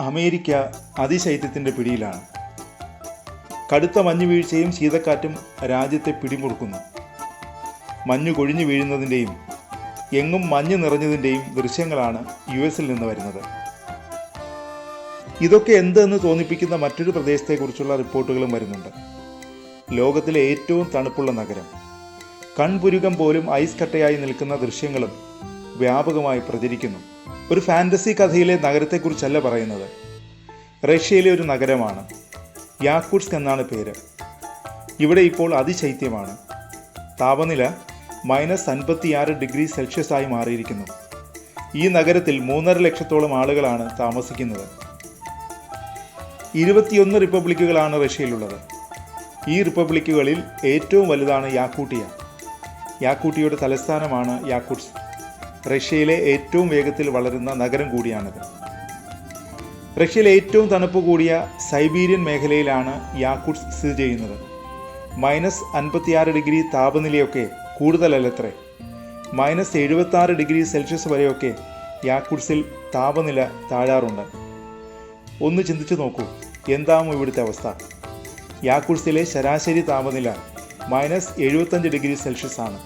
America അതിശൈത്യത്തിൻ്റെ പിടിയിലാണ്. കടുത്ത മഞ്ഞുവീഴ്ചയും ശീതക്കാറ്റും രാജ്യത്തെ പിടിമുറുക്കുന്നു. മഞ്ഞു കൊഴിഞ്ഞു വീഴുന്നതിൻ്റെയും എങ്ങും മഞ്ഞ് നിറഞ്ഞതിൻ്റെയും ദൃശ്യങ്ങളാണ് US-ൽ നിന്ന് വരുന്നത്. ഇതൊക്കെ എന്തെന്ന് തോന്നിപ്പിക്കുന്ന മറ്റൊരു പ്രദേശത്തെക്കുറിച്ചുള്ള റിപ്പോർട്ടുകളും വരുന്നുണ്ട്. ലോകത്തിലെ ഏറ്റവും തണുപ്പുള്ള നഗരം, കൺപുരുകം പോലും ഐസ് കട്ടയായി നിൽക്കുന്ന ദൃശ്യങ്ങളും വ്യാപകമായി പ്രചരിക്കുന്നു. ഒരു ഫാൻറ്റസി കഥയിലെ നഗരത്തെക്കുറിച്ചല്ല പറയുന്നത്. റഷ്യയിലെ ഒരു നഗരമാണ്. യാക്കുട്സ്ക് എന്നാണ് പേര്. ഇവിടെ ഇപ്പോൾ അതിശൈത്യമാണ്. താപനില -56 ആയി മാറിയിരിക്കുന്നു. ഈ നഗരത്തിൽ 3.5 ലക്ഷത്തോളം ആളുകളാണ് താമസിക്കുന്നത്. 21 റിപ്പബ്ലിക്കുകളാണ് റഷ്യയിലുള്ളത്. ഈ റിപ്പബ്ലിക്കുകളിൽ ഏറ്റവും വലുതാണ് യാക്കൂട്ടിയ. യാക്കൂട്ടിയുടെ തലസ്ഥാനമാണ് യാക്കുട്സ്ക്. റഷ്യയിലെ ഏറ്റവും വേഗത്തിൽ വളരുന്ന നഗരം കൂടിയാണിത്. റഷ്യയിലെ ഏറ്റവും തണുപ്പ് കൂടിയ സൈബീരിയൻ മേഖലയിലാണ് യാക്കുട്സ്ക് സ്ഥിതി ചെയ്യുന്നത്. -56 താപനിലയൊക്കെ കൂടുതലല്ലത്രേ. -76 വരെയൊക്കെ യാക്കുട്സിൽ താപനില താഴാറുണ്ട്. ഒന്ന് ചിന്തിച്ചു നോക്കൂ, എന്താമോ ഇവിടുത്തെ അവസ്ഥ. യാക്കുട്സിലെ ശരാശരി താപനില -75 ആണ്.